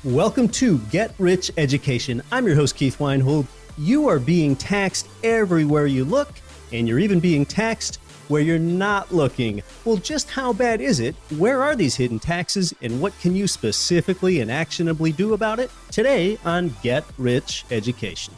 Welcome to Get Rich Education. I'm your host, Keith Weinhold. You are being taxed everywhere you look, and you're even being taxed where you're not looking. Well, just how bad is it? Where are these hidden taxes, and what can you specifically and actionably do about it? Today on Get Rich Education.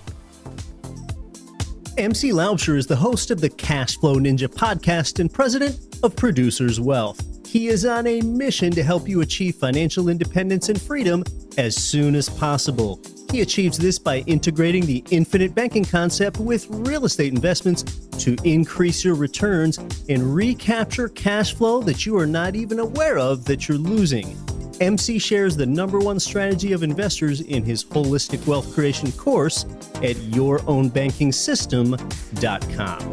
MC Laubscher is the host of the Cash Flow Ninja podcast and president of Producers Wealth. He is on a mission to help you achieve financial independence and freedom as soon as possible. He achieves this by integrating the infinite banking concept with real estate investments to increase your returns and recapture cash flow that you are not even aware of that you're losing. MC shares the #1 strategy of investors in his Holistic Wealth Creation course at yourownbankingsystem.com.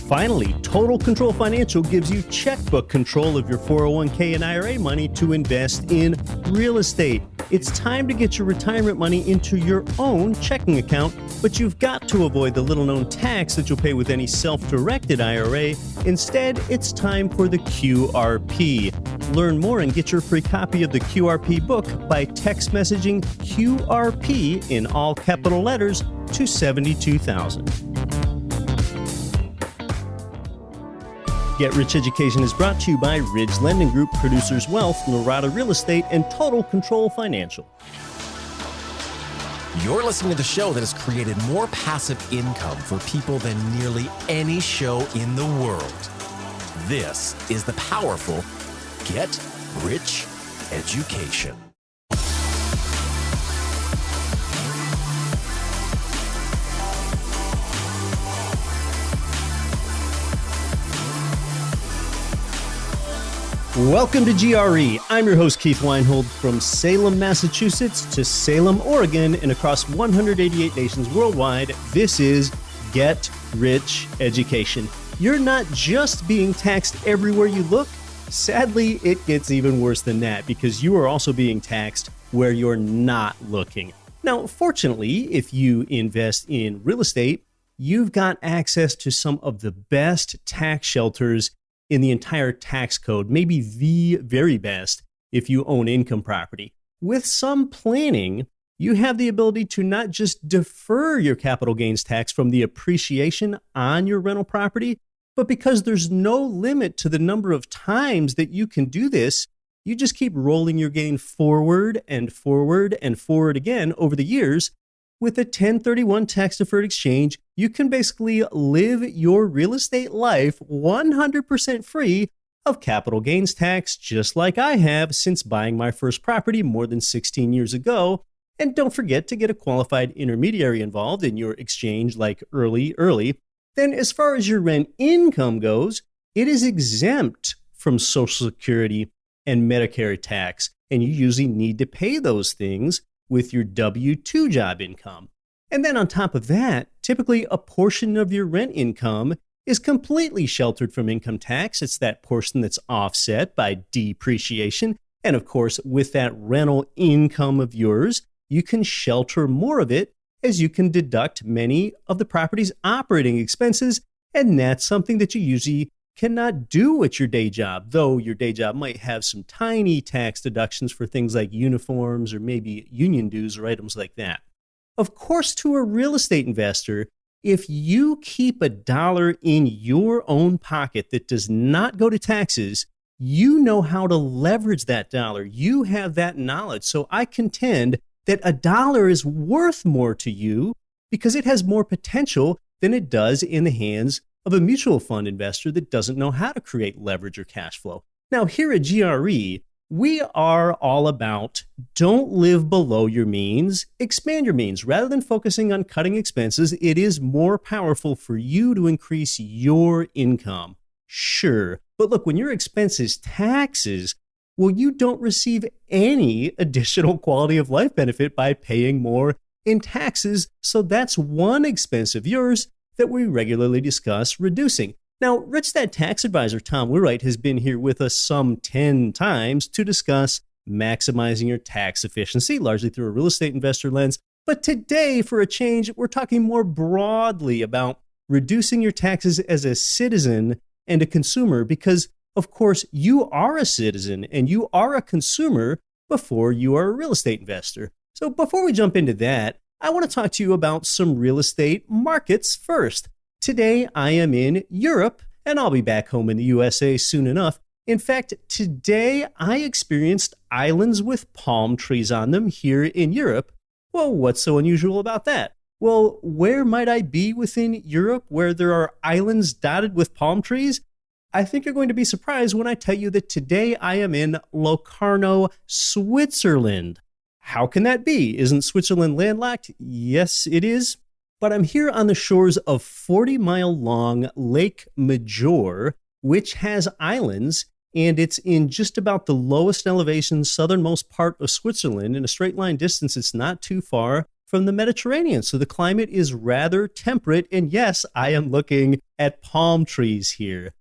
Finally, Total Control Financial gives you checkbook control of your 401k and IRA money to invest in real estate. It's time to get your retirement money into your own checking account, but you've got to avoid the little-known tax that you'll pay with any self-directed IRA. Instead, it's time for the QRP. Learn more and get your free copy of the QRP book by text messaging QRP in all capital letters to 72,000. Get Rich Education is brought to you by Ridge Lending Group, Producers Wealth, Norada Real Estate, and Total Control Financial. You're listening to the show that has created more passive income for people than nearly any show in the world. This is the powerful Get Rich Education. Welcome to GRE. I'm your host, Keith Weinhold, from Salem, Massachusetts to Salem, Oregon, and across 188 nations worldwide. This is Get Rich Education. You're not just being taxed everywhere you look. Sadly, it gets even worse than that because you are also being taxed where you're not looking. Now, fortunately, if you invest in real estate, you've got access to some of the best tax shelters in the entire tax code, maybe the very best if you own income property. With some planning, you have the ability to not just defer your capital gains tax from the appreciation on your rental property, but because there's no limit to the number of times that you can do this, you just keep rolling your gain forward and forward and forward again over the years. With a 1031 Tax Deferred Exchange, you can basically live your real estate life 100% free of capital gains tax, just like I have since buying my first property more than 16 years ago. And don't forget to get a qualified intermediary involved in your exchange like early. Then as far as your rent income goes, it is exempt from Social Security and Medicare tax, and you usually need to pay those things with your W-2 job income. And then on top of that, typically a portion of your rent income is completely sheltered from income tax. It's that portion that's offset by depreciation. And of course, with that rental income of yours, you can shelter more of it as you can deduct many of the property's operating expenses. And that's something that you usually cannot do at your day job, though your day job might have some tiny tax deductions for things like uniforms or maybe union dues or items like that. Of course, to a real estate investor, if you keep $1 in your own pocket that does not go to taxes, you know how to leverage that dollar. You have that knowledge. So I contend that $1 is worth more to you because it has more potential than it does in the hands of a mutual fund investor that doesn't know how to create leverage or cash flow. Now, here at GRE, we are all about don't live below your means, expand your means. Rather than focusing on cutting expenses, it is more powerful for you to increase your income. Sure, but look, when your expense is taxes, well, you don't receive any additional quality of life benefit by paying more in taxes. So that's one expense of yours that we regularly discuss reducing. Now, Rich Dad Tax Advisor Tom Wheelwright has been here with us some 10 times to discuss maximizing your tax efficiency, largely through a real estate investor lens. But today, for a change, we're talking more broadly about reducing your taxes as a citizen and a consumer, because Of course, you are a citizen and you are a consumer before you are a real estate investor. So before we jump into that, I want to talk to you about some real estate markets first. Today, I am in Europe, and I'll be back home in the USA soon enough. In fact, today I experienced islands with palm trees on them here in Europe. Well, what's so unusual about that? Well, where might I be within Europe where there are islands dotted with palm trees? I think you're going to be surprised when I tell you that today I am in Locarno, Switzerland. How can that be? Isn't Switzerland landlocked? Yes, it is. But I'm here on the shores of 40-mile-long Lake Major, which has islands, and it's in just about the lowest elevation, southernmost part of Switzerland. In a straight line distance, it's not too far from the Mediterranean. So the climate is rather temperate, and yes, I am looking at palm trees here.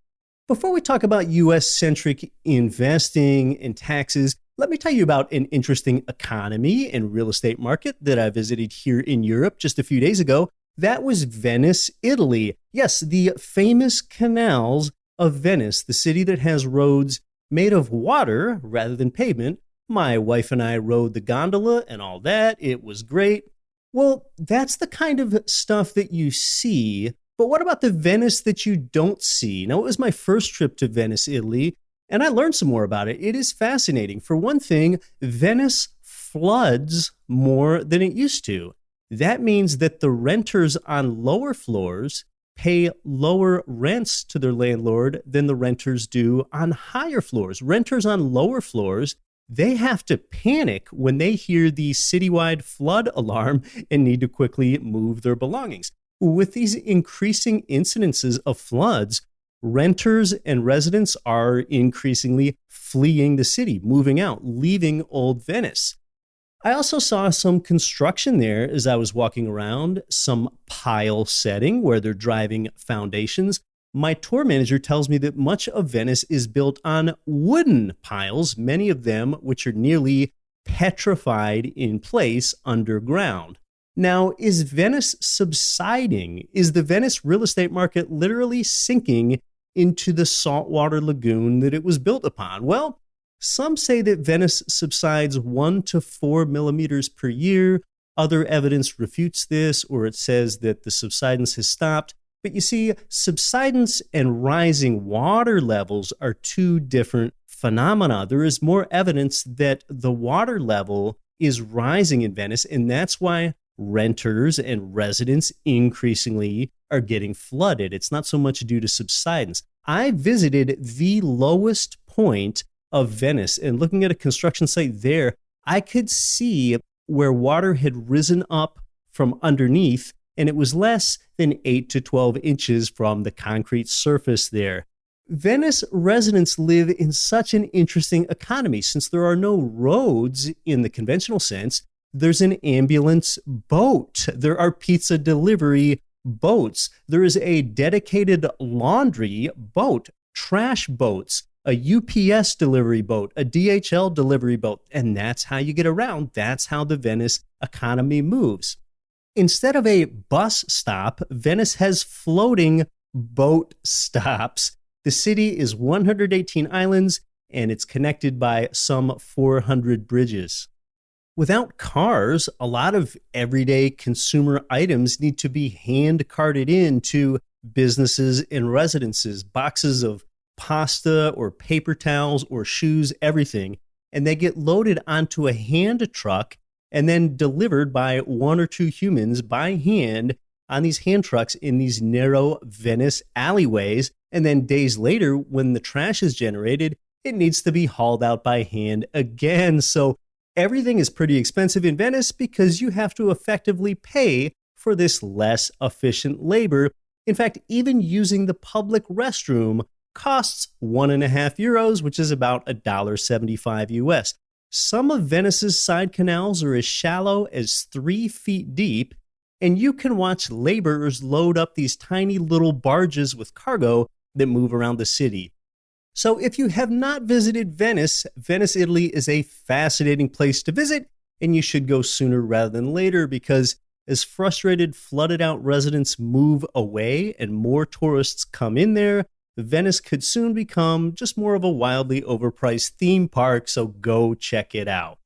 Before we talk about U.S.-centric investing and taxes, let me tell you about an interesting economy and real estate market that I visited here in Europe just a few days ago. That was Venice, Italy. Yes, the famous canals of Venice, the city that has roads made of water rather than pavement. My wife and I rode the gondola and all that. It was great. Well, that's the kind of stuff that you see. But what about the Venice that you don't see? Now, it was my first trip to Venice, Italy, and I learned some more about it. It is fascinating. For one thing, Venice floods more than it used to. That means that the renters on lower floors pay lower rents to their landlord than the renters do on higher floors. Renters on lower floors, they have to panic when they hear the citywide flood alarm and need to quickly move their belongings. With these increasing incidences of floods, renters and residents are increasingly fleeing the city, moving out, leaving old Venice. I also saw some construction there as I was walking around, some pile setting where they're driving foundations. My tour manager tells me that much of Venice is built on wooden piles, many of them which are nearly petrified in place underground. Now, is Venice subsiding? Is the Venice real estate market literally sinking into the saltwater lagoon that it was built upon? Well, some say that Venice subsides 1 to 4 millimeters per year. Other evidence refutes this, or it says that the subsidence has stopped. But you see, subsidence and rising water levels are two different phenomena. There is more evidence that the water level is rising in Venice, and that's why renters and residents increasingly are getting flooded. It's not so much due to subsidence. I visited the lowest point of Venice, and looking at a construction site there, I could see where water had risen up from underneath, and it was less than 8 to 12 inches from the concrete surface there. Venice residents live in such an interesting economy. Since there are no roads in the conventional sense, there's an ambulance boat. There are pizza delivery boats. There is a dedicated laundry boat, trash boats, a UPS delivery boat, a DHL delivery boat. And that's how you get around. That's how the Venice economy moves. Instead of a bus stop, Venice has floating boat stops. The city is 118 islands, and it's connected by some 400 bridges. Without cars, a lot of everyday consumer items need to be hand carted into businesses and residences, boxes of pasta or paper towels or shoes, everything. And they get loaded onto a hand truck and then delivered by 1 or 2 humans by hand on these hand trucks in these narrow Venice alleyways. And then days later, when the trash is generated, it needs to be hauled out by hand again. So everything is pretty expensive in Venice because you have to effectively pay for this less efficient labor. In fact, even using the public restroom costs €1.50, which is about $1.75 US. Some of Venice's side canals are as shallow as 3 feet deep, and you can watch laborers load up these tiny little barges with cargo that move around the city. So if you have not visited Venice, Venice, Italy is a fascinating place to visit, and you should go sooner rather than later because as frustrated, flooded out residents move away and more tourists come in there, Venice could soon become just more of a wildly overpriced theme park, so go check it out.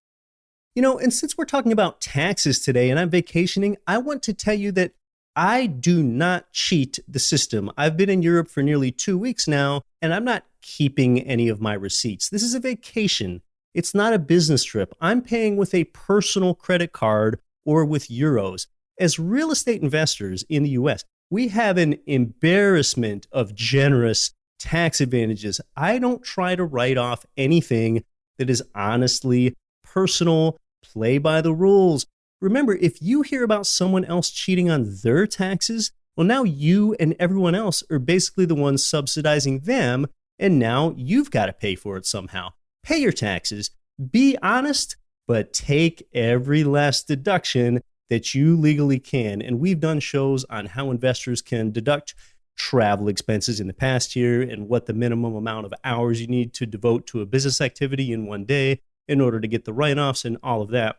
And since we're talking about taxes today and I'm vacationing, I want to tell you that I do not cheat the system. I've been in Europe for nearly 2 weeks now, and I'm not keeping any of my receipts. This is a vacation. It's not a business trip. I'm paying with a personal credit card or with euros. As real estate investors in the US, we have an embarrassment of generous tax advantages. I don't try to write off anything that is honestly personal, play by the rules. Remember, if you hear about someone else cheating on their taxes, well, now you and everyone else are basically the ones subsidizing them, and now you've got to pay for it somehow. Pay your taxes, be honest, but take every last deduction that you legally can. And we've done shows on how investors can deduct travel expenses in the past year and what the minimum amount of hours you need to devote to a business activity in one day in order to get the write-offs and all of that.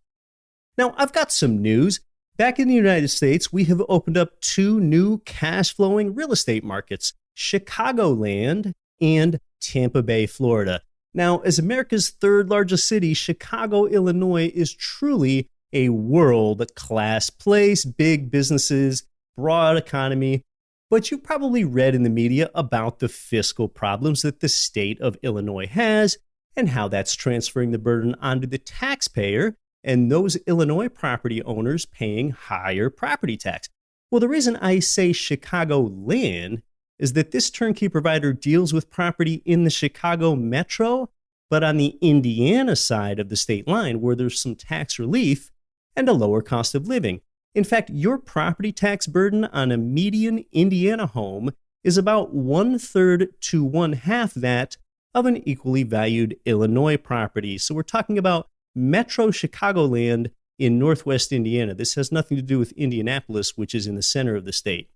Now, I've got some news. Back in the United States, we have opened up 2 new cash-flowing real estate markets, Chicagoland and Tampa Bay, Florida. Now, as America's 3rd largest city, Chicago, Illinois is truly a world-class place, big businesses, broad economy. But you probably read in the media about the fiscal problems that the state of Illinois has and how that's transferring the burden onto the taxpayer and those Illinois property owners paying higher property tax. Well, the reason I say Chicagoland is that this turnkey provider deals with property in the Chicago metro, but on the Indiana side of the state line where there's some tax relief and a lower cost of living. In fact, your property tax burden on a median Indiana home is about 1/3 to 1/2 that of an equally valued Illinois property. So we're talking about Metro Chicagoland in Northwest Indiana. This has nothing to do with Indianapolis, which is in the center of the state.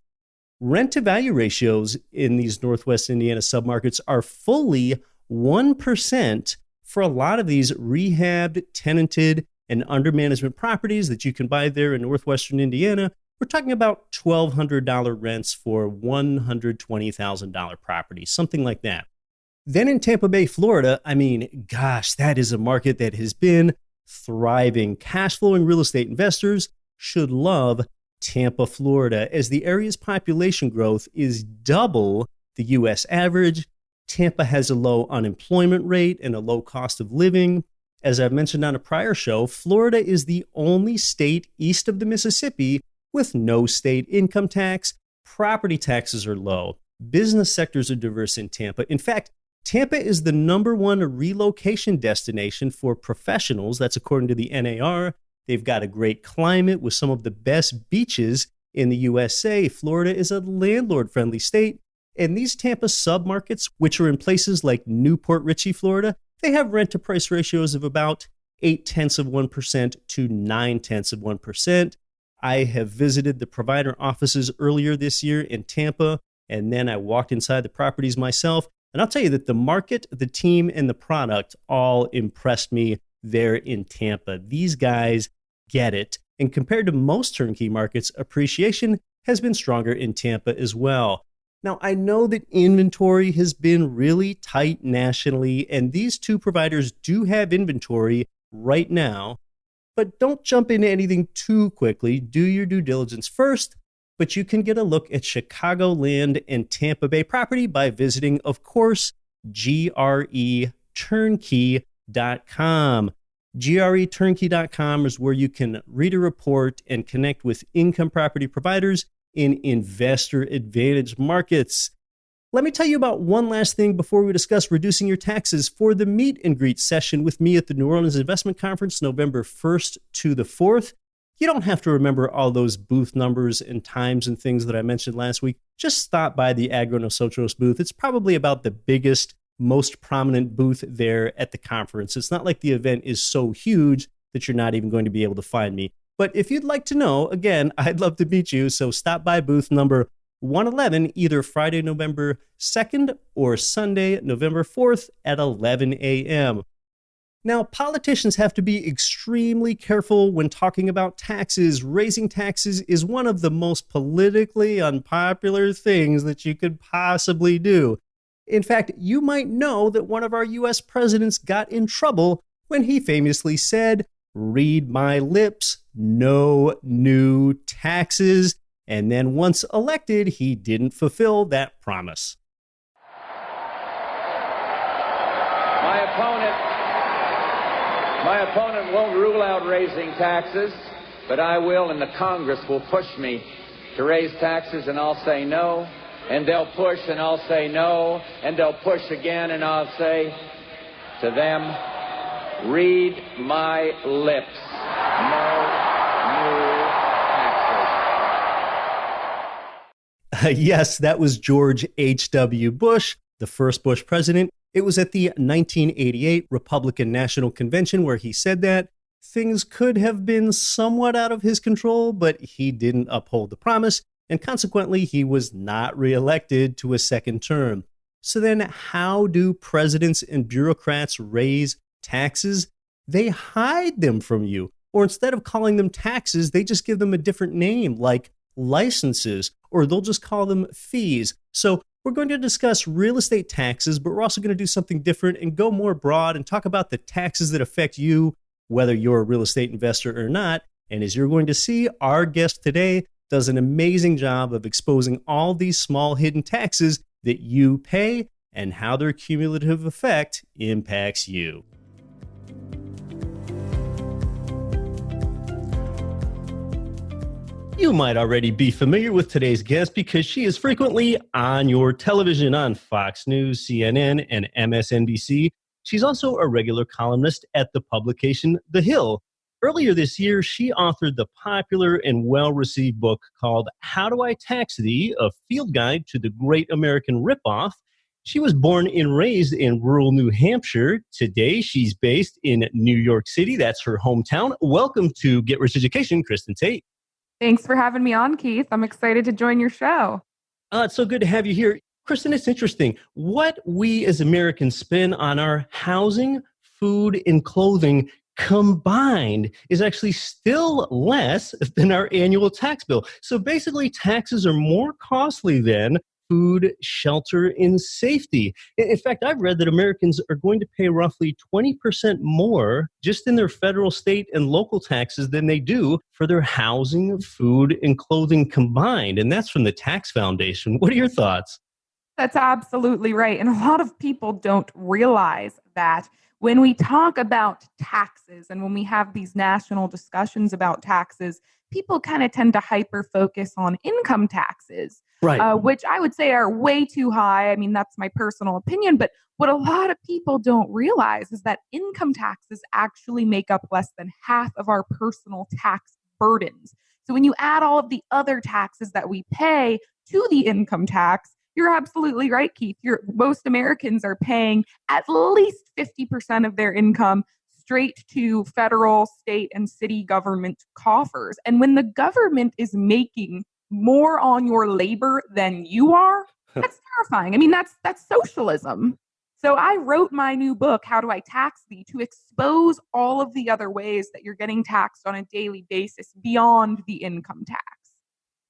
Rent-to-value ratios in these Northwest Indiana submarkets are fully 1% for a lot of these rehabbed, tenanted, and under-management properties that you can buy there in Northwestern Indiana. We're talking about $1,200 rents for $120,000 properties, something like that. Then in Tampa Bay, Florida, gosh, that is a market that has been thriving. Cash-flowing real estate investors should love Tampa, Florida, as the area's population growth is double the U.S. average. Tampa has a low unemployment rate and a low cost of living. As I've mentioned on a prior show, Florida is the only state east of the Mississippi with no state income tax. Property taxes are low. Business sectors are diverse in Tampa. In fact, Tampa is the #1 relocation destination for professionals. That's according to the NAR. They've got a great climate with some of the best beaches in the USA. Florida is a landlord-friendly state. And these Tampa submarkets, which are in places like Newport Richey, Florida, they have rent-to-price ratios of about 0.8% to 0.9%. I have visited the provider offices earlier this year in Tampa, and then I walked inside the properties myself. And I'll tell you that the market, the team, and the product all impressed me there in Tampa. These guys get it. And compared to most turnkey markets, appreciation has been stronger in Tampa as well. Now, I know that inventory has been really tight nationally, and these 2 providers do have inventory right now, but don't jump into anything too quickly. Do your due diligence first, but you can get a look at Chicagoland and Tampa Bay property by visiting, of course, GREturnkey.com. GREturnkey.com is where you can read a report and connect with income property providers in investor advantage markets. Let me tell you about one last thing before we discuss reducing your taxes. For the meet and greet session with me at the New Orleans Investment Conference, November 1st to the 4th, you don't have to remember all those booth numbers and times and things that I mentioned last week. Just stop by the Agro Nosotros booth. It's probably about the biggest, most prominent booth there at the conference. It's not like the event is so huge that you're not even going to be able to find me. But if you'd like to know, again, I'd love to meet you. So stop by booth number 111, either Friday, November 2nd or Sunday, November 4th at 11 a.m. Now, politicians have to be extremely careful when talking about taxes. Raising taxes is one of the most politically unpopular things that you could possibly do. In fact, you might know that one of our US presidents got in trouble when he famously said, "Read my lips, no new taxes." And then once elected, he didn't fulfill that promise. My opponent won't rule out raising taxes, but I will, and the Congress will push me to raise taxes, and I'll say no, and they'll push, and I'll say no, and they'll push again, and I'll say to them, read my lips, no new taxes. Yes, that was George H.W. Bush, the first Bush president. It was at the 1988 Republican National Convention where he said that. Things could have been somewhat out of his control, but he didn't uphold the promise, and consequently, he was not reelected to a second term. So then, how do presidents and bureaucrats raise taxes? They hide them from you, or instead of calling them taxes, they just give them a different name, like licenses, or they'll just call them fees. So we're going to discuss real estate taxes, but we're also going to do something different and go more broad and talk about the taxes that affect you, whether you're a real estate investor or not. And as you're going to see, our guest today does an amazing job of exposing all these small hidden taxes that you pay and how their cumulative effect impacts you. You might already be familiar with today's guest because she is frequently on your television on Fox News, CNN, and MSNBC. She's also a regular columnist at the publication The Hill. Earlier this year, she authored the popular and well-received book called How Do I Tax Thee? A Field Guide to the Great American Ripoff. She was born and raised in rural New Hampshire. Today, she's based in New York City. That's her hometown. Welcome to Get Rich Education, Kristin Tate. Thanks for having me on, Keith. I'm excited to join your show. It's so good to have you here. Kristin, it's interesting. What we as Americans spend on our housing, food, and clothing combined is actually still less than our annual tax bill. So basically, taxes are more costly than food, shelter, and safety. In fact, I've read that Americans are going to pay roughly 20% more just in their federal, state, and local taxes than they do for their housing, food, and clothing combined. And that's from the Tax Foundation. What are your thoughts? That's absolutely right. And a lot of people don't realize that when we talk about taxes and when we have these national discussions about taxes, people kind of tend to hyper-focus on income taxes. Right. Which I would say are way too high. I mean, that's my personal opinion. But what a lot of people don't realize is that income taxes actually make up less than half of our personal tax burdens. So when you add all of the other taxes that we pay to the income tax, you're absolutely right, Keith. Most Americans are paying at least 50% of their income straight to federal, state, and city government coffers. And when the government is making more on your labor than you are, that's terrifying. I mean, that's socialism. So I wrote my new book, How Do I Tax Thee?, to expose all of the other ways that you're getting taxed on a daily basis beyond the income tax.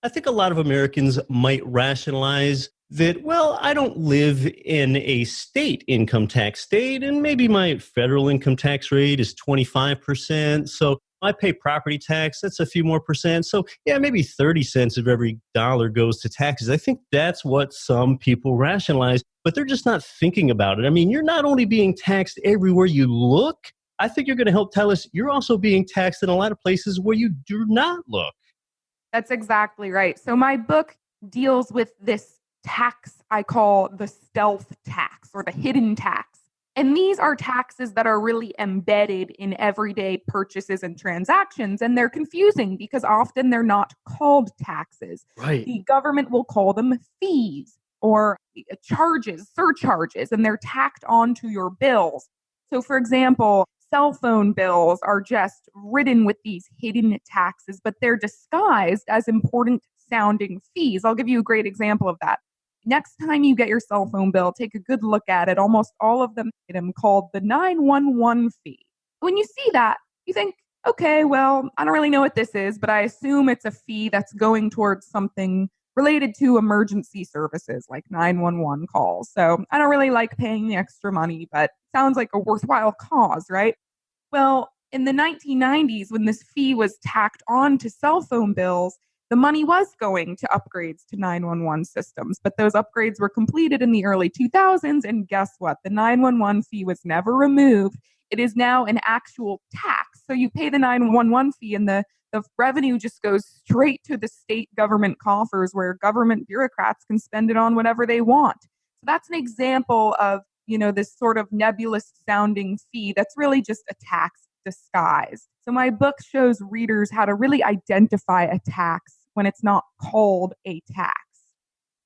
I think a lot of Americans might rationalize that, well, I don't live in a state income tax state, and maybe my federal income tax rate is 25%. So I pay property tax, that's a few more percent. So yeah, maybe 30 cents of every dollar goes to taxes. I think that's what some people rationalize, but they're just not thinking about it. I mean, you're not only being taxed everywhere you look. I think you're going to help tell us you're also being taxed in a lot of places where you do not look. That's exactly right. So my book deals with this tax I call the stealth tax or the hidden tax. And these are taxes that are really embedded in everyday purchases and transactions. And they're confusing because often they're not called taxes. Right. The government will call them fees or charges, surcharges, and they're tacked onto your bills. So for example, cell phone bills are just ridden with these hidden taxes, but they're disguised as important sounding fees. I'll give you a great example of that. Next time you get your cell phone bill, take a good look at it. Almost all of them called the 911 fee. When you see that, you think, okay, well, I don't really know what this is, but I assume it's a fee that's going towards something related to emergency services like 911 calls. So I don't really like paying the extra money, but sounds like a worthwhile cause, right? Well, in the 1990s, when this fee was tacked on to cell phone bills, the money was going to upgrades to 911 systems, but those upgrades were completed in the early 2000s, and guess what? The 911 fee was never removed. It is now an actual tax. So you pay the 911 fee, and the revenue just goes straight to the state government coffers where government bureaucrats can spend it on whatever they want. So that's an example of, this sort of nebulous sounding fee that's really just a tax disguised. So my book shows readers how to really identify a tax when it's not called a tax.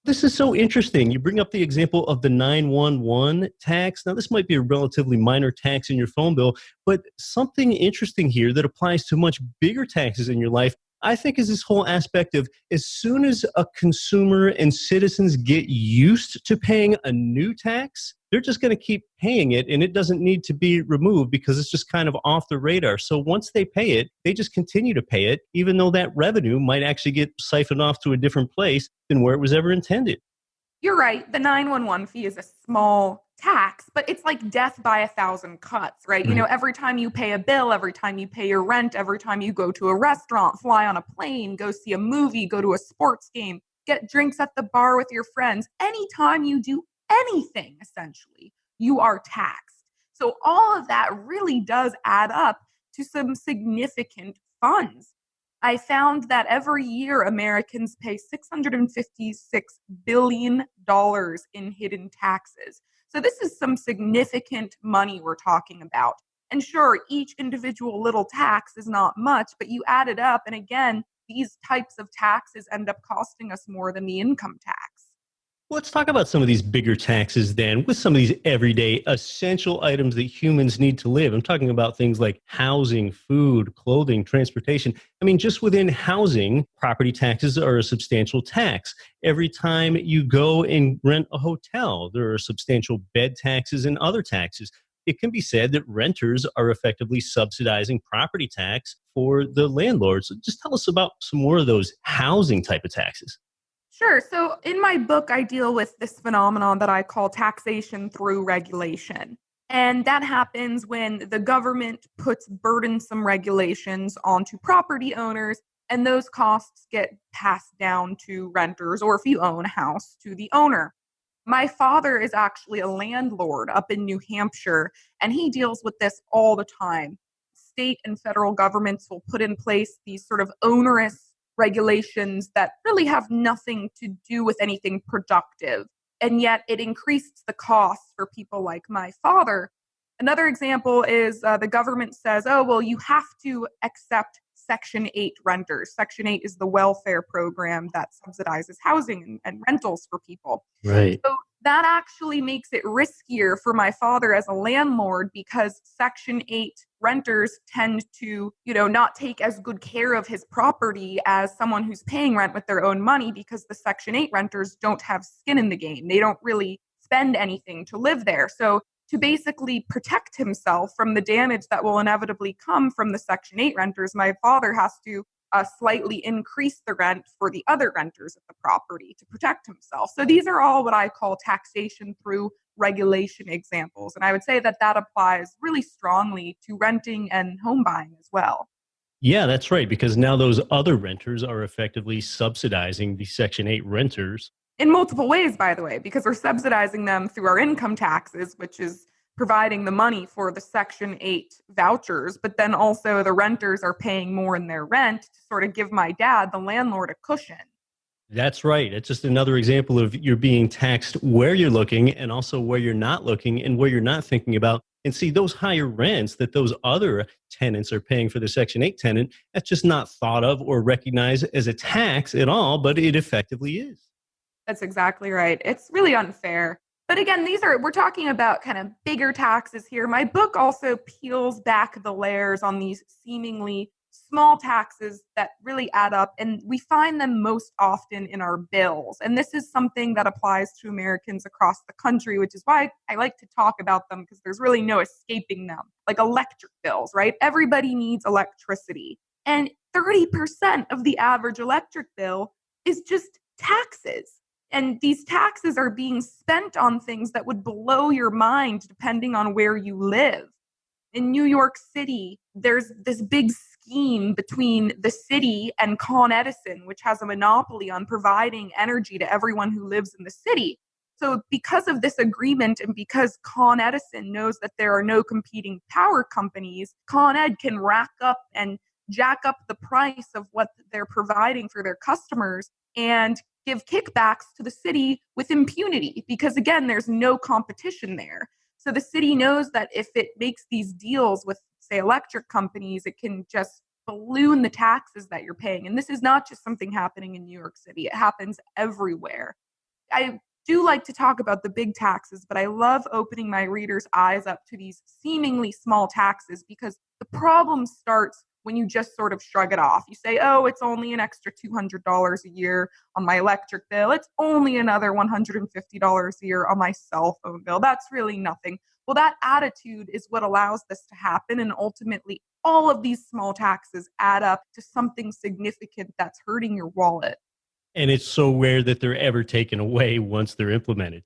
This is so interesting. You bring up the example of the 911 tax. Now, this might be a relatively minor tax in your phone bill, but something interesting here that applies to much bigger taxes in your life, I think, is this whole aspect of as soon as a consumer and citizens get used to paying a new tax, they're just going to keep paying it, and it doesn't need to be removed because it's just kind of off the radar. So once they pay it, they just continue to pay it, even though that revenue might actually get siphoned off to a different place than where it was ever intended. You're right. The 911 fee is a small tax, but it's like death by 1,000 cuts, right? Right. Every time you pay a bill, every time you pay your rent, every time you go to a restaurant, fly on a plane, go see a movie, go to a sports game, get drinks at the bar with your friends, anytime you do anything, essentially, you are taxed. So all of that really does add up to some significant funds. I found that every year Americans pay $656 billion in hidden taxes. So this is some significant money we're talking about. And sure, each individual little tax is not much, but you add it up, and again, these types of taxes end up costing us more than the income tax. Let's talk about some of these bigger taxes then, with some of these everyday essential items that humans need to live. I'm talking about things like housing, food, clothing, transportation. I mean, just within housing, property taxes are a substantial tax. Every time you go and rent a hotel, there are substantial bed taxes and other taxes. It can be said that renters are effectively subsidizing property tax for the landlords. So just tell us about some more of those housing type of taxes. Sure. So in my book, I deal with this phenomenon that I call taxation through regulation. And that happens when the government puts burdensome regulations onto property owners, and those costs get passed down to renters, or if you own a house, to the owner. My father is actually a landlord up in New Hampshire, and he deals with this all the time. State and federal governments will put in place these sort of onerous regulations that really have nothing to do with anything productive. And yet it increased the costs for people like my father. Another example is the government says, oh, well, you have to accept Section 8 renters. Section 8 is the welfare program that subsidizes housing and rentals for people. Right. So that actually makes it riskier for my father as a landlord, because Section 8 renters tend to, not take as good care of his property as someone who's paying rent with their own money, because the Section 8 renters don't have skin in the game. They don't really spend anything to live there. So to basically protect himself from the damage that will inevitably come from the Section 8 renters, my father has to slightly increase the rent for the other renters of the property to protect himself. So these are all what I call taxation through regulation examples. And I would say that that applies really strongly to renting and home buying as well. Yeah, that's right, because now those other renters are effectively subsidizing the Section 8 renters. In multiple ways, by the way, because we're subsidizing them through our income taxes, which is providing the money for the Section 8 vouchers, but then also the renters are paying more in their rent to sort of give my dad, the landlord, a cushion. That's right. It's just another example of you're being taxed where you're looking and also where you're not looking and where you're not thinking about. And see, those higher rents that those other tenants are paying for the Section 8 tenant, that's just not thought of or recognized as a tax at all, but it effectively is. That's exactly right. It's really unfair. But again, we're talking about kind of bigger taxes here. My book also peels back the layers on these seemingly small taxes that really add up, and we find them most often in our bills. And this is something that applies to Americans across the country, which is why I like to talk about them, because there's really no escaping them. Like electric bills, right? Everybody needs electricity. And 30% of the average electric bill is just taxes. And these taxes are being spent on things that would blow your mind depending on where you live. In New York City, there's this big scheme between the city and Con Edison, which has a monopoly on providing energy to everyone who lives in the city. So because of this agreement and because Con Edison knows that there are no competing power companies, Con Ed can rack up and jack up the price of what they're providing for their customers and give kickbacks to the city with impunity because, again, there's no competition there. So the city knows that if it makes these deals with, say, electric companies, it can just balloon the taxes that you're paying. And this is not just something happening in New York City. It happens everywhere. I do like to talk about the big taxes, but I love opening my readers' eyes up to these seemingly small taxes because the problem starts when you just sort of shrug it off. You say, oh, it's only an extra $200 a year on my electric bill. It's only another $150 a year on my cell phone bill. That's really nothing. Well, that attitude is what allows this to happen. And ultimately, all of these small taxes add up to something significant that's hurting your wallet. And it's so rare that they're ever taken away once they're implemented.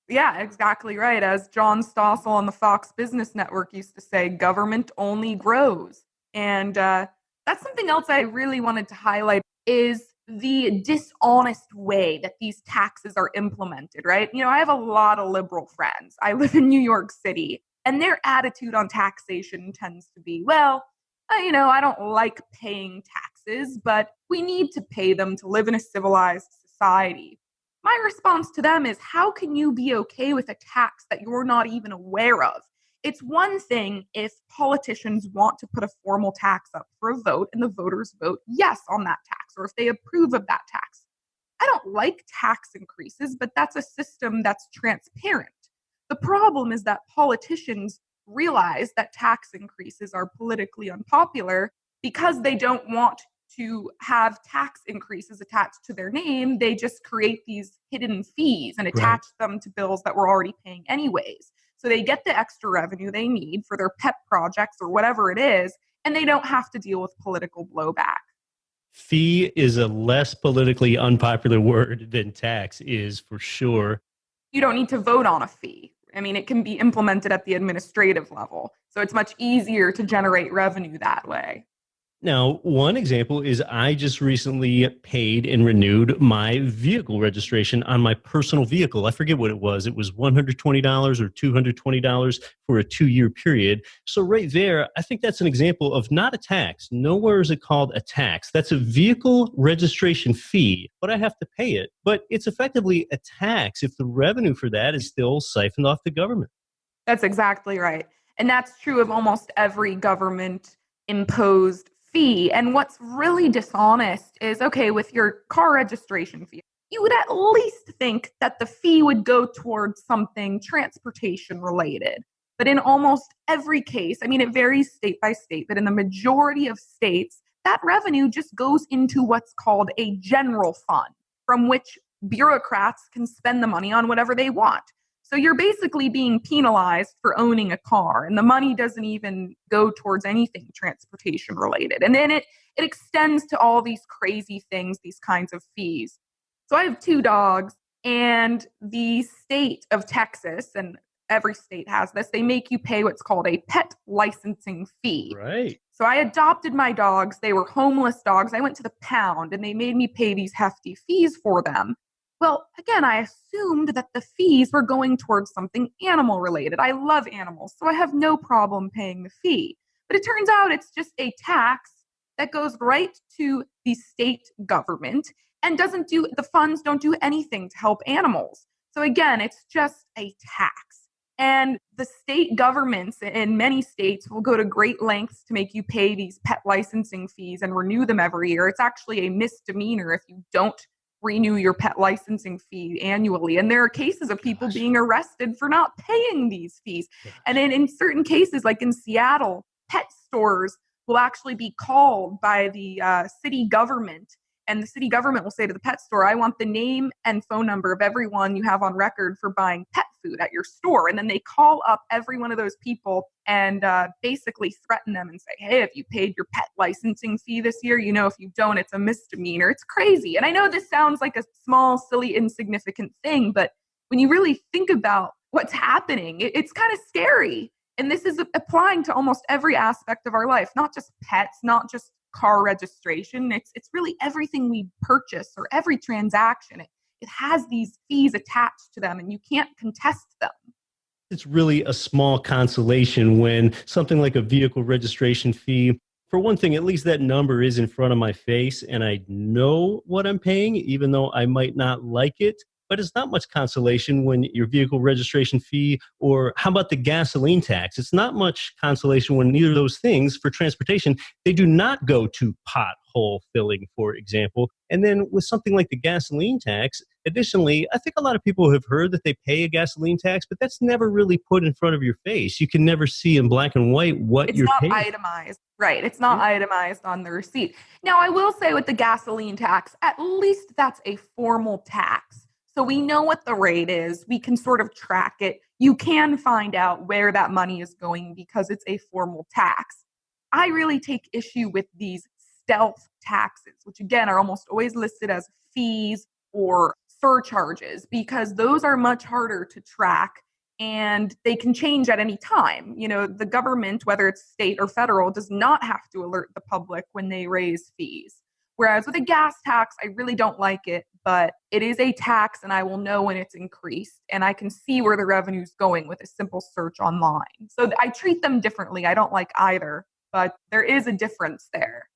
Yeah, exactly right. As John Stossel on the Fox Business Network used to say, government only grows. And that's something else I really wanted to highlight is the dishonest way that these taxes are implemented, right? You know, I have a lot of liberal friends. I live in New York City, and their attitude on taxation tends to be, well, I don't like paying taxes, but we need to pay them to live in a civilized society. My response to them is, how can you be okay with a tax that you're not even aware of? It's one thing if politicians want to put a formal tax up for a vote and the voters vote yes on that tax, or if they approve of that tax. I don't like tax increases, but that's a system that's transparent. The problem is that politicians realize that tax increases are politically unpopular because they don't want to have tax increases attached to their name. They just create these hidden fees and attach them to bills that we're already paying anyways. So they get the extra revenue they need for their pet projects or whatever it is, and they don't have to deal with political blowback. Fee is a less politically unpopular word than tax is, for sure. You don't need to vote on a fee. I mean, it can be implemented at the administrative level. So it's much easier to generate revenue that way. Now, one example is I just recently paid and renewed my vehicle registration on my personal vehicle. I forget what it was. It was $120 or $220 for a 2-year period. So right there, I think that's an example of not a tax. Nowhere is it called a tax. That's a vehicle registration fee, but I have to pay it. But it's effectively a tax if the revenue for that is still siphoned off the government. That's exactly right. And that's true of almost every government imposed fee. And what's really dishonest is, okay, with your car registration fee, you would at least think that the fee would go towards something transportation related. But in almost every case, I mean, it varies state by state, but in the majority of states, that revenue just goes into what's called a general fund, from which bureaucrats can spend the money on whatever they want. So you're basically being penalized for owning a car, and the money doesn't even go towards anything transportation related. And then it extends to all these crazy things, these kinds of fees. So I have 2 dogs, and the state of Texas, and every state has this, they make you pay what's called a pet licensing fee. Right. So I adopted my dogs. They were homeless dogs. I went to the pound, and they made me pay these hefty fees for them. Well, again, I assumed that the fees were going towards something animal related. I love animals, so I have no problem paying the fee. But it turns out it's just a tax that goes right to the state government and the funds don't do anything to help animals. So again, it's just a tax. And the state governments in many states will go to great lengths to make you pay these pet licensing fees and renew them every year. It's actually a misdemeanor if you don't renew your pet licensing fee annually. And there are cases of people being arrested for not paying these fees. And in certain cases, like in Seattle, pet stores will actually be called by the city government. And the city government will say to the pet store, I want the name and phone number of everyone you have on record for buying pet food at your store. And then they call up every one of those people and basically threaten them and say, hey, have you paid your pet licensing fee this year? If you don't, it's a misdemeanor. It's crazy. And I know this sounds like a small, silly, insignificant thing, but when you really think about what's happening, it's kind of scary. And this is applying to almost every aspect of our life, not just pets, not just car registration. It's really everything we purchase or every transaction. It has these fees attached to them and you can't contest them. It's really a small consolation when something like a vehicle registration fee, for one thing, at least that number is in front of my face and I know what I'm paying, even though I might not like it. But it's not much consolation when your vehicle registration fee, or how about the gasoline tax? It's not much consolation when neither of those things for transportation, they do not go to pothole filling, for example. And then with something like the gasoline tax, additionally, I think a lot of people have heard that they pay a gasoline tax, but that's never really put in front of your face. You can never see in black and white what you're paying. It's not itemized. Right. It's not itemized on the receipt. Now, I will say with the gasoline tax, at least that's a formal tax. So we know what the rate is. We can sort of track it. You can find out where that money is going because it's a formal tax. I really take issue with these stealth taxes, which again are almost always listed as fees or surcharges because those are much harder to track and they can change at any time. The government, whether it's state or federal, does not have to alert the public when they raise fees. Whereas with a gas tax, I really don't like it, but it is a tax and I will know when it's increased and I can see where the revenue is going with a simple search online. So I treat them differently. I don't like either, but there is a difference there.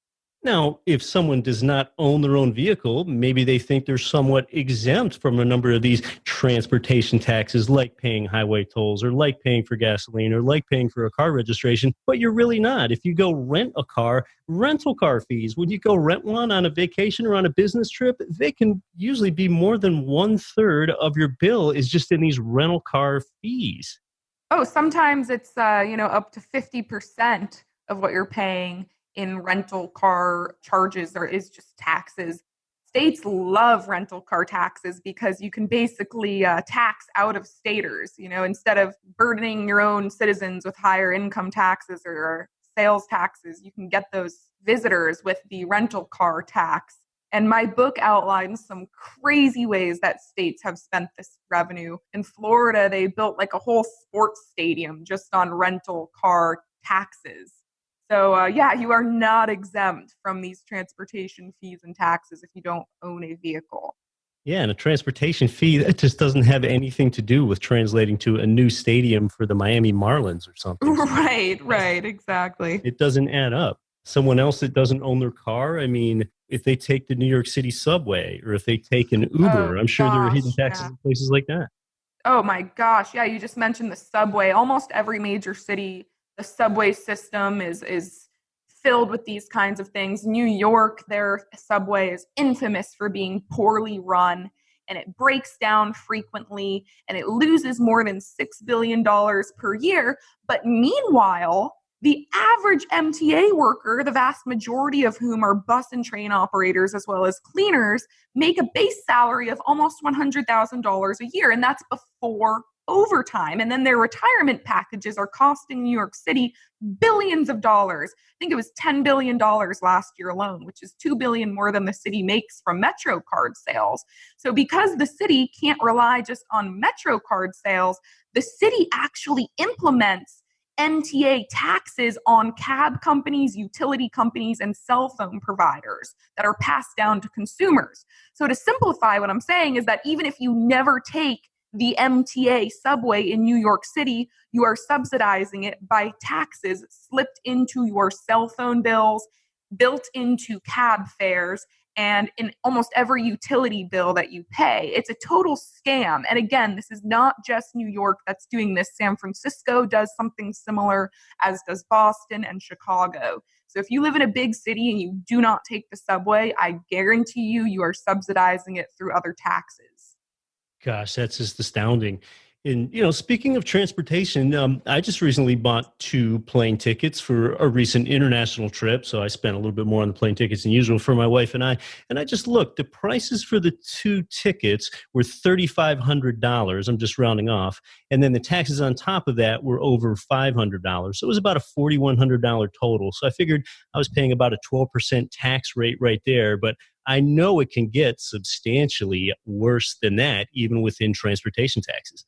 Now, if someone does not own their own vehicle, maybe they think they're somewhat exempt from a number of these transportation taxes, like paying highway tolls or like paying for gasoline or like paying for a car registration, but you're really not. If you go rent a car, rental car fees, when you go rent one on a vacation or on a business trip, they can usually be more than 1/3 of your bill is just in these rental car fees. Oh, sometimes it's, up to 50% of what you're paying in rental car charges. There is just taxes. States love rental car taxes because you can basically tax out-of-staters, instead of burdening your own citizens with higher income taxes or sales taxes, you can get those visitors with the rental car tax. And my book outlines some crazy ways that states have spent this revenue. In Florida, they built like a whole sports stadium just on rental car taxes. So, you are not exempt from these transportation fees and taxes if you don't own a vehicle. Yeah, and a transportation fee, that just doesn't have anything to do with translating to a new stadium for the Miami Marlins or something. Right, exactly. It doesn't add up. Someone else that doesn't own their car, I mean, if they take the New York City subway or if they take an Uber, I'm sure there are hidden taxes in places like that. Oh my gosh, yeah, you just mentioned the subway. Almost every major city, the subway system is filled with these kinds of things. New York, their subway is infamous for being poorly run, and it breaks down frequently, and it loses more than $6 billion per year. But meanwhile, the average MTA worker, the vast majority of whom are bus and train operators as well as cleaners, make a base salary of almost $100,000 a year, and that's before overtime. And then their retirement packages are costing New York City billions of dollars. I think it was $10 billion last year alone, which is $2 billion more than the city makes from Metro card sales. So because the city can't rely just on Metro card sales, the city actually implements MTA taxes on cab companies, utility companies, and cell phone providers that are passed down to consumers. So to simplify, what I'm saying is that even if you never take the MTA subway in New York City, you are subsidizing it by taxes slipped into your cell phone bills, built into cab fares, and in almost every utility bill that you pay. It's a total scam. And again, this is not just New York that's doing this. San Francisco does something similar, as does Boston and Chicago. So if you live in a big city and you do not take the subway, I guarantee you are subsidizing it through other taxes. Gosh, that's just astounding. And, speaking of transportation, I just recently bought 2 plane tickets for a recent international trip. So I spent a little bit more on the plane tickets than usual for my wife and I. And I just looked, the prices for the 2 tickets were $3,500. I'm just rounding off. And then the taxes on top of that were over $500. So it was about a $4,100 total. So I figured I was paying about a 12% tax rate right there. But I know it can get substantially worse than that, even within transportation taxes.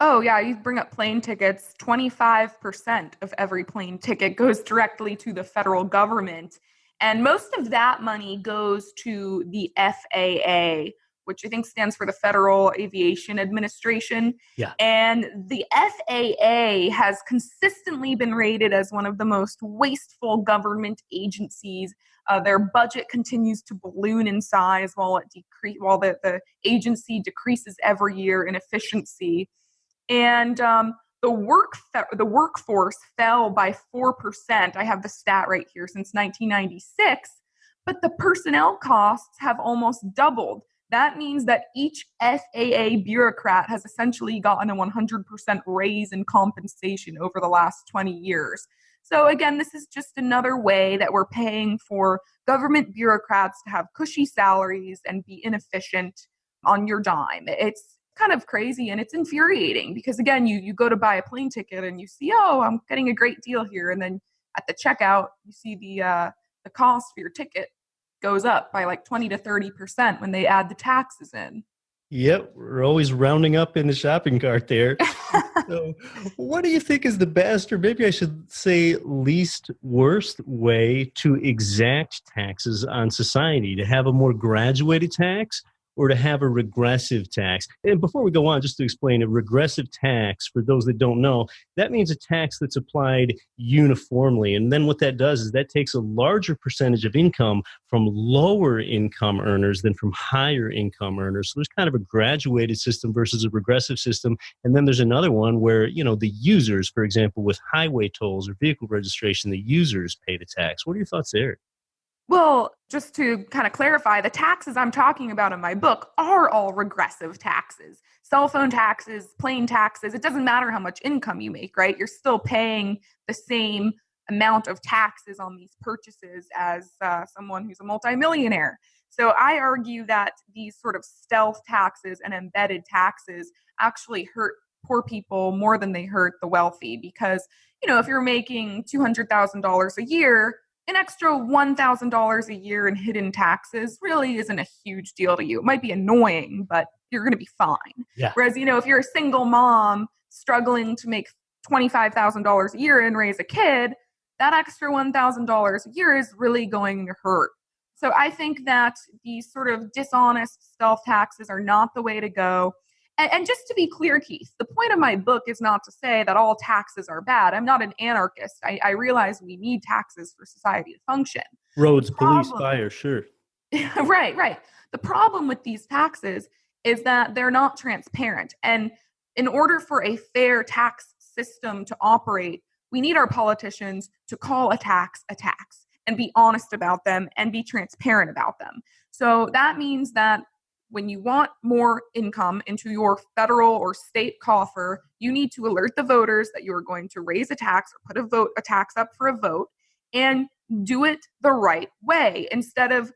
Oh, yeah, you bring up plane tickets. 25% of every plane ticket goes directly to the federal government. And most of that money goes to the FAA, which I think stands for the Federal Aviation Administration. Yeah. And the FAA has consistently been rated as one of the most wasteful government agencies. Their budget continues to balloon in size while the agency decreases every year in efficiency. And the workforce fell by 4%. I have the stat right here since 1996, but the personnel costs have almost doubled. That means that each FAA bureaucrat has essentially gotten a 100% raise in compensation over the last 20 years. So again, this is just another way that we're paying for government bureaucrats to have cushy salaries and be inefficient on your dime. It's kind of crazy and it's infuriating because, again, you go to buy a plane ticket and you see, oh, I'm getting a great deal here. And then at the checkout, you see the cost for your ticket goes up by like 20 to 30% when they add the taxes in. Yep, we're always rounding up in the shopping cart there. So what do you think is the best, or maybe I should say least worst way to exact taxes on society? To have a more graduated tax or to have a regressive tax? And before we go on, just to explain, a regressive tax, for those that don't know, that means a tax that's applied uniformly. And then what that does is that takes a larger percentage of income from lower income earners than from higher income earners. So there's kind of a graduated system versus a regressive system. And then there's another one where, the users, for example, with highway tolls or vehicle registration, the users pay the tax. What are your thoughts there? Well, just to kind of clarify, the taxes I'm talking about in my book are all regressive taxes. Cell phone taxes, plane taxes, it doesn't matter how much income you make, right? You're still paying the same amount of taxes on these purchases as someone who's a multimillionaire. So I argue that these sort of stealth taxes and embedded taxes actually hurt poor people more than they hurt the wealthy because, if you're making $200,000 a year, an extra $1,000 a year in hidden taxes really isn't a huge deal to you. It might be annoying, but you're going to be fine. Yeah. Whereas, if you're a single mom struggling to make $25,000 a year and raise a kid, that extra $1,000 a year is really going to hurt. So I think that these sort of dishonest stealth taxes are not the way to go. And just to be clear, Keith, the point of my book is not to say that all taxes are bad. I'm not an anarchist. I realize we need taxes for society to function. Roads, police, fire, sure. Right. The problem with these taxes is that they're not transparent. And in order for a fair tax system to operate, we need our politicians to call a tax and be honest about them and be transparent about them. So that means that when you want more income into your federal or state coffer, you need to alert the voters that you are going to raise a tax or put a tax up for a vote and do it the right way instead of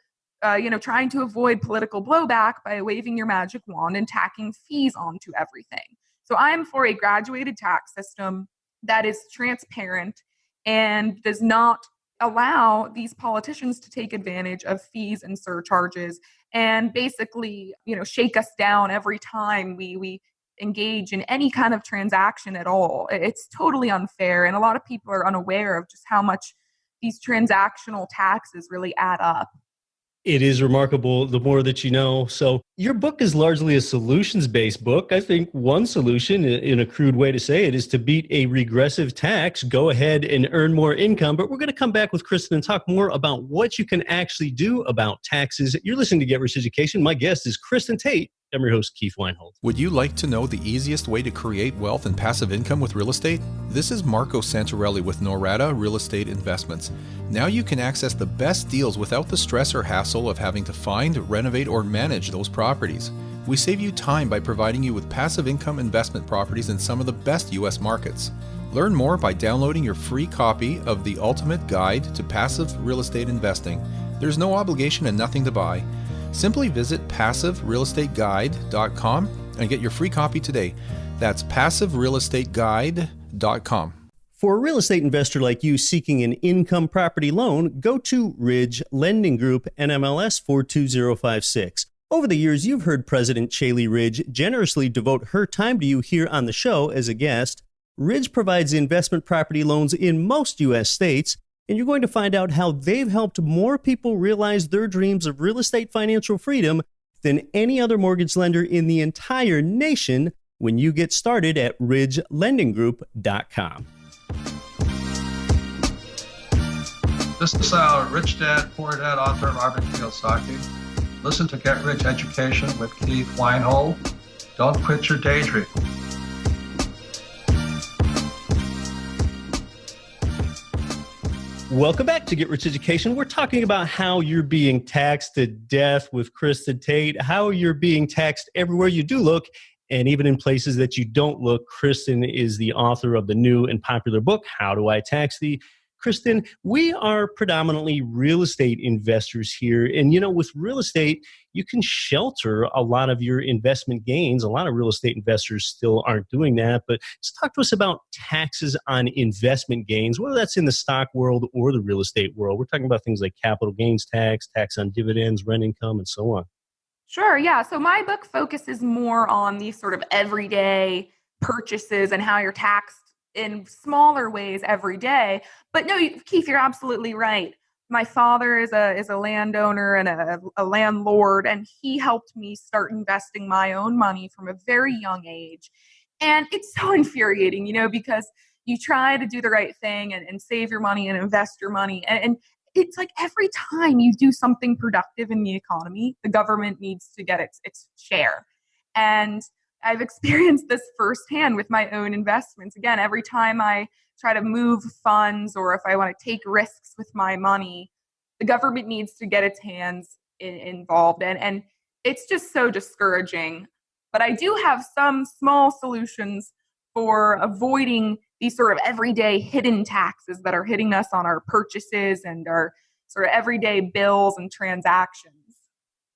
trying to avoid political blowback by waving your magic wand and tacking fees onto everything. So I'm for a graduated tax system that is transparent and does not allow these politicians to take advantage of fees and surcharges and basically, shake us down every time we engage in any kind of transaction at all. It's totally unfair. And a lot of people are unaware of just how much these transactional taxes really add up. It is remarkable the more that you know. So your book is largely a solutions-based book. I think one solution, in a crude way to say it, is to beat a regressive tax, go ahead and earn more income. But we're going to come back with Kristin and talk more about what you can actually do about taxes. You're listening to Get Rich Education. My guest is Kristin Tate. I'm your host, Keith Weinhold. Would you like to know the easiest way to create wealth and passive income with real estate? This is Marco Santarelli with Norada Real Estate Investments. Now you can access the best deals without the stress or hassle of having to find, renovate, or manage those properties. We save you time by providing you with passive income investment properties in some of the best U.S. markets. Learn more by downloading your free copy of The Ultimate Guide to Passive Real Estate Investing. There's no obligation and nothing to buy. Simply visit passiverealestateguide.com and get your free copy today. That's passiverealestateguide.com. For a real estate investor like you seeking an income property loan, go to Ridge Lending Group, NMLS 42056. Over the years, you've heard President Chaley Ridge generously devote her time to you here on the show as a guest. Ridge provides investment property loans in most U.S. states, and you're going to find out how they've helped more people realize their dreams of real estate financial freedom than any other mortgage lender in the entire nation when you get started at ridgelendinggroup.com. This is Rich Dad, Poor Dad, author of Arbor Kiyosaki. Listen to Get Rich Education with Keith Weinhold. Don't quit your daydream. Welcome back to Get Rich Education. We're talking about how you're being taxed to death with Kristin Tate, how you're being taxed everywhere you do look, and even in places that you don't look. Kristin is the author of the new and popular book, How Do I Tax Thee? Kristin, we are predominantly real estate investors here. And, you know, with real estate, you can shelter a lot of your investment gains. A lot of real estate investors still aren't doing that. But let's talk to us about taxes on investment gains, whether that's in the stock world or the real estate world. We're talking about things like capital gains tax, tax on dividends, rent income, and so on. Sure, yeah. So my book focuses more on these sort of everyday purchases and how you're taxed in smaller ways every day. But no, Keith, you're absolutely right. My father is a landowner and a landlord, and he helped me start investing my own money from a very young age. And it's so infuriating, you know, because you try to do the right thing and save your money and invest your money. And it's like every time you do something productive in the economy, the government needs to get its share. And I've experienced this firsthand with my own investments. Again, every time I try to move funds or if I want to take risks with my money, the government needs to get its hands involved. And it's just so discouraging. But I do have some small solutions for avoiding these sort of everyday hidden taxes that are hitting us on our purchases and our sort of everyday bills and transactions.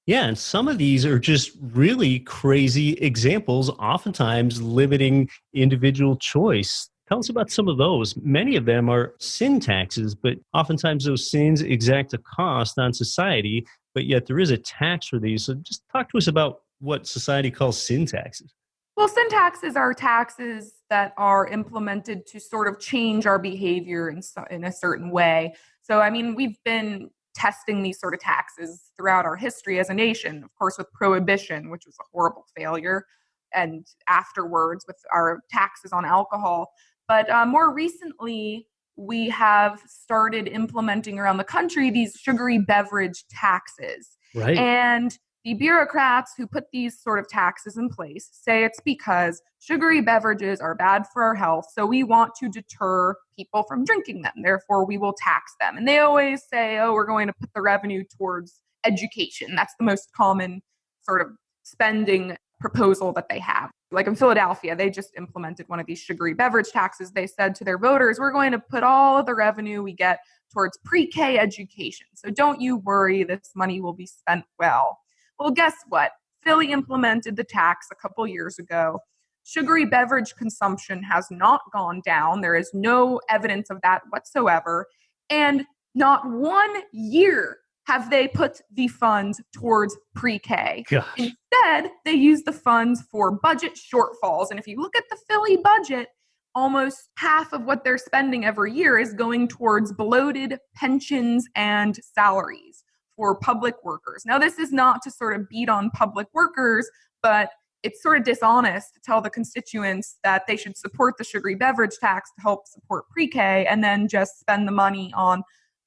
Yeah, and some of these are just really crazy examples, oftentimes limiting individual choice. Tell us about some of those. Many of them are sin taxes, but oftentimes those sins exact a cost on society, but yet there is a tax for these. So just talk to us about what society calls sin taxes. Well, sin taxes are taxes that are implemented to sort of change our behavior in a certain way. So, I mean, we've been testing these sort of taxes throughout our history as a nation, of course, with prohibition, which was a horrible failure, and afterwards with our taxes on alcohol. But more recently, we have started implementing around the country these sugary beverage taxes. Right. And the bureaucrats who put these sort of taxes in place say it's because sugary beverages are bad for our health, so we want to deter people from drinking them. Therefore, we will tax them. And they always say, oh, we're going to put the revenue towards education. That's the most common sort of spending proposal that they have. Like in Philadelphia, they just implemented one of these sugary beverage taxes. They said to their voters, we're going to put all of the revenue we get towards pre-K education. So don't you worry, this money will be spent well. Well, guess what? Philly implemented the tax a couple years ago. Sugary beverage consumption has not gone down. There is no evidence of that whatsoever. And not 1 year have they put the funds towards pre-K. Gosh. Instead, they use the funds for budget shortfalls. And if you look at the Philly budget, almost half of what they're spending every year is going towards bloated pensions and salaries for public workers. Now, this is not to sort of beat on public workers, but it's sort of dishonest to tell the constituents that they should support the sugary beverage tax to help support pre-K and then just spend the money on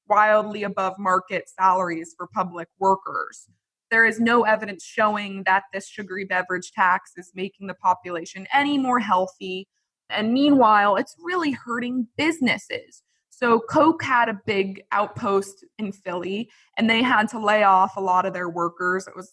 wildly above market salaries for public workers. There is no evidence showing that this sugary beverage tax is making the population any more healthy. And meanwhile, it's really hurting businesses. So Coke had a big outpost in Philly, and they had to lay off a lot of their workers. It was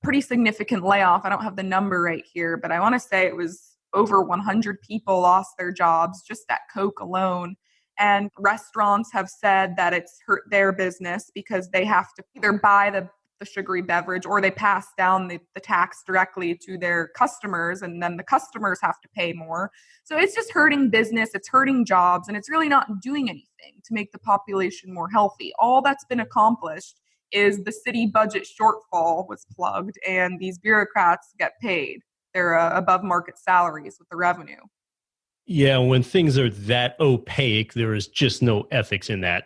pretty significant layoff. I don't have the number right here, but I want to say it was over 100 people lost their jobs just at Coke alone. And restaurants have said that it's hurt their business because they have to either buy the sugary beverage or they pass down the tax directly to their customers, and then the customers have to pay more. So it's just hurting business, it's hurting jobs, and it's really not doing anything to make the population more healthy. All that's been accomplished is the city budget shortfall was plugged and these bureaucrats get paid their above market salaries with the revenue. Yeah, when things are that opaque, there is just no ethics in that.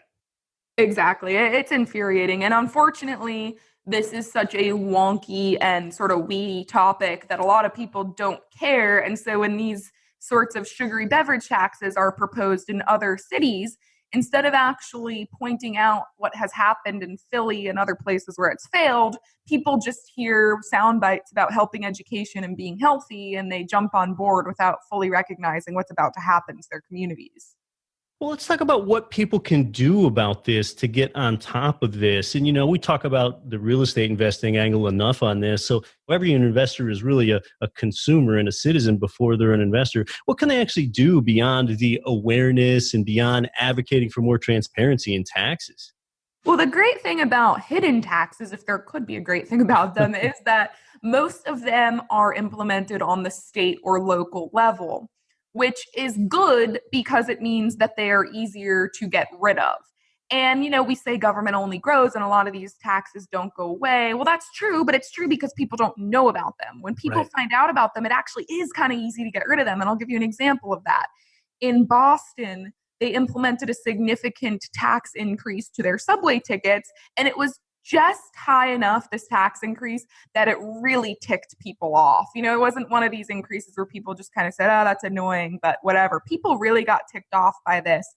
Exactly. It's infuriating. And unfortunately, this is such a wonky and sort of weedy topic that a lot of people don't care. And so when these sorts of sugary beverage taxes are proposed in other cities, instead of actually pointing out what has happened in Philly and other places where it's failed, people just hear sound bites about helping education and being healthy, and they jump on board without fully recognizing what's about to happen to their communities. Well, let's talk about what people can do about this to get on top of this. And, we talk about the real estate investing angle enough on this. So every investor is really a consumer and a citizen before they're an investor. What can they actually do beyond the awareness and beyond advocating for more transparency in taxes? Well, the great thing about hidden taxes, if there could be a great thing about them, is that most of them are implemented on the state or local level, which is good because it means that they are easier to get rid of. And, we say government only grows and a lot of these taxes don't go away. Well, that's true, but it's true because people don't know about them. When people find out about them, it actually is kind of easy to get rid of them. And I'll give you an example of that. In Boston, they implemented a significant tax increase to their subway tickets, and it was just high enough, this tax increase, that it really ticked people off. It wasn't one of these increases where people just kind of said, oh, that's annoying, but whatever. People really got ticked off by this.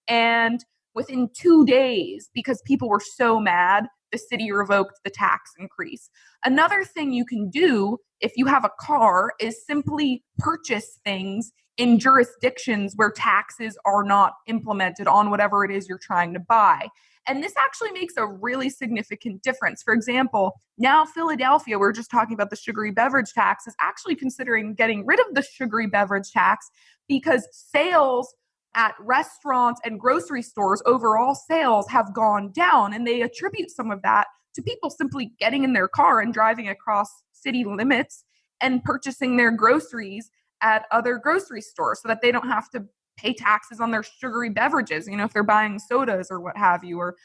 And within 2 days, because people were so mad, the city revoked the tax increase. Another thing you can do if you have a car is simply purchase things in jurisdictions where taxes are not implemented on whatever it is you're trying to buy. And this actually makes a really significant difference. For example, now Philadelphia, we're just talking about the sugary beverage tax, is actually considering getting rid of the sugary beverage tax because sales at restaurants and grocery stores, overall sales have gone down. And they attribute some of that to people simply getting in their car and driving across city limits and purchasing their groceries at other grocery stores so that they don't have to pay taxes on their sugary beverages, if they're buying sodas or what have you, or,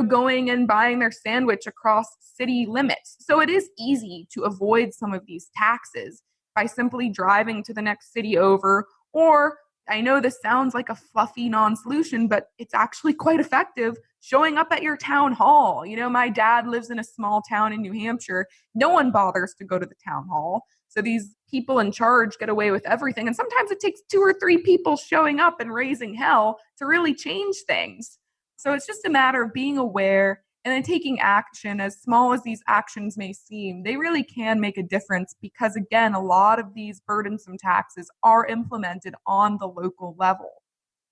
going and buying their sandwich across city limits. So it is easy to avoid some of these taxes by simply driving to the next city over. Or I know this sounds like a fluffy non-solution, but it's actually quite effective, showing up at your town hall. My dad lives in a small town in New Hampshire. No one bothers to go to the town hall. So these people in charge get away with everything. And sometimes it takes 2 or 3 people showing up and raising hell to really change things. So it's just a matter of being aware and then taking action. As small as these actions may seem, they really can make a difference because, again, a lot of these burdensome taxes are implemented on the local level.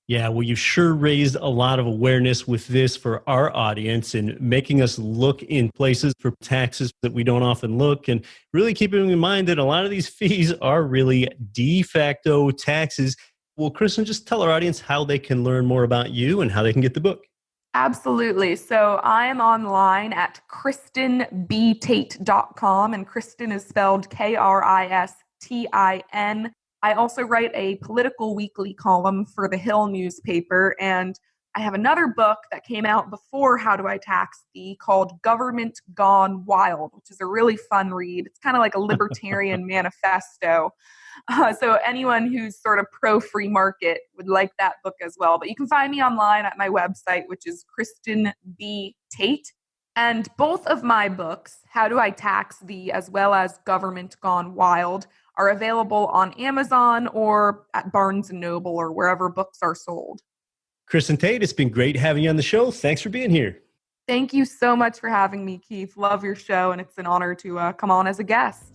Yeah, well, you've sure raised a lot of awareness with this for our audience and making us look in places for taxes that we don't often look, and really keeping in mind that a lot of these fees are really de facto taxes. Well, Kristin, just tell our audience how they can learn more about you and how they can get the book. Absolutely. So I am online at KristinBTate.com, and Kristin is spelled Kristin. I also write a political weekly column for the Hill newspaper, and I have another book that came out before How Do I Tax Thee called Government Gone Wild, which is a really fun read. It's kind of like a libertarian manifesto. So anyone who's sort of pro-free market would like that book as well. But you can find me online at my website, which is Kristin B. Tate. And both of my books, How Do I Tax Thee, as well as Government Gone Wild, are available on Amazon or at Barnes & Noble or wherever books are sold. Kristin Tate, it's been great having you on the show. Thanks for being here. Thank you so much for having me, Keith. Love your show, and it's an honor to come on as a guest.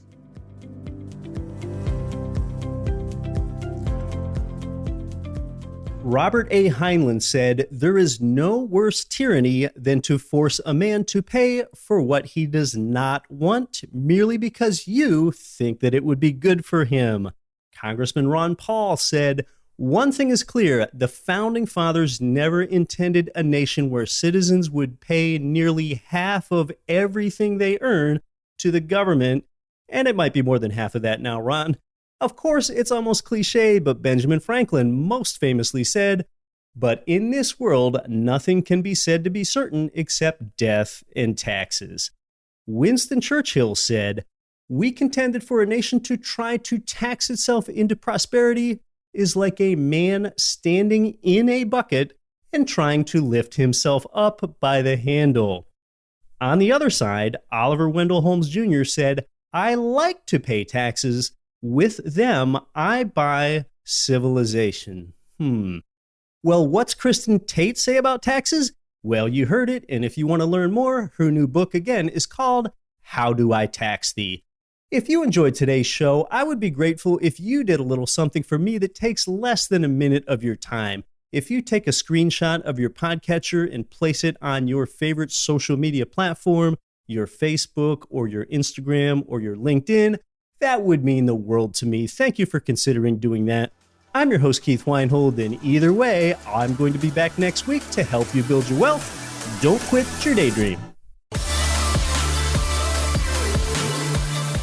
Robert A. Heinlein said, "There is no worse tyranny than to force a man to pay for what he does not want merely because you think that it would be good for him." Congressman Ron Paul said, "One thing is clear, the Founding Fathers never intended a nation where citizens would pay nearly half of everything they earn to the government." And it might be more than half of that now, Ron. Of course, it's almost cliche, but Benjamin Franklin most famously said, "But in this world, nothing can be said to be certain except death and taxes." Winston Churchill said, "We contend that for a nation to try to tax itself into prosperity is like a man standing in a bucket and trying to lift himself up by the handle." On the other side, Oliver Wendell Holmes Jr. said, "I like to pay taxes. With them, I buy civilization." Well, what's Kristin Tate say about taxes? Well, you heard it, and if you want to learn more, her new book, again, is called How Do I Tax Thee? If you enjoyed today's show, I would be grateful if you did a little something for me that takes less than a minute of your time. If you take a screenshot of your podcatcher and place it on your favorite social media platform, your Facebook or your Instagram or your LinkedIn, that would mean the world to me. Thank you for considering doing that. I'm your host, Keith Weinhold, and either way, I'm going to be back next week to help you build your wealth. Don't quit your daydream.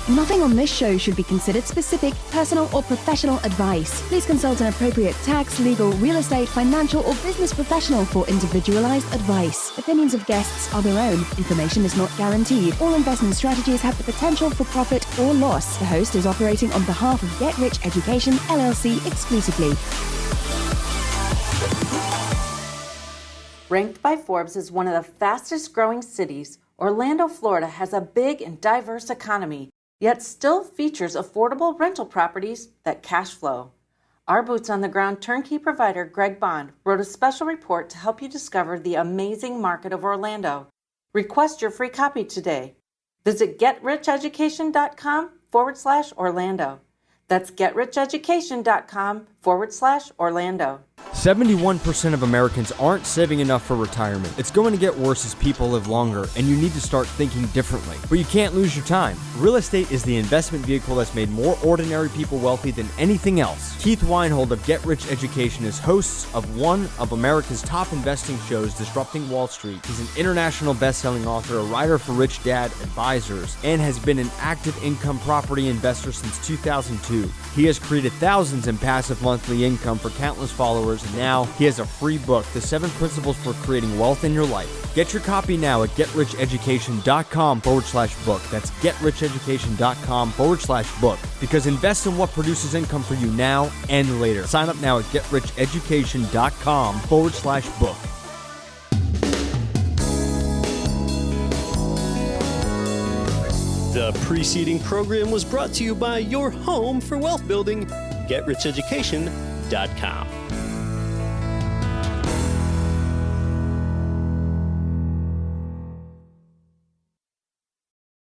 Nothing on this show should be considered specific, personal, or professional advice. Please consult an appropriate tax, legal, real estate, financial, or business professional for individualized advice. Opinions of guests are their own. Information is not guaranteed. All investment strategies have the potential for profit or loss. The host is operating on behalf of Get Rich Education, LLC exclusively. Ranked by Forbes as one of the fastest growing cities, Orlando, Florida has a big and diverse economy, yet still features affordable rental properties that cash flow. Our boots-on-the-ground turnkey provider, Greg Bond, wrote a special report to help you discover the amazing market of Orlando. Request your free copy today. Visit GetRichEducation.com/Orlando. That's GetRichEducation.com/Orlando. 71% of Americans aren't saving enough for retirement. It's going to get worse as people live longer, and you need to start thinking differently. But you can't lose your time. Real estate is the investment vehicle that's made more ordinary people wealthy than anything else. Keith Weinhold of Get Rich Education is host of one of America's top investing shows, Disrupting Wall Street. He's an international best-selling author, a writer for Rich Dad Advisors, and has been an active income property investor since 2002. He has created thousands in passive monthly income for countless followers, and now he has a free book, The 7 Principles for Creating Wealth in Your Life. Get your copy now at GetRichEducation.com/book. That's GetRichEducation.com/book. Because invest in what produces income for you now and later. Sign up now at GetRichEducation.com/book. The preceding program was brought to you by your home for wealth building, GetRichEducation.com.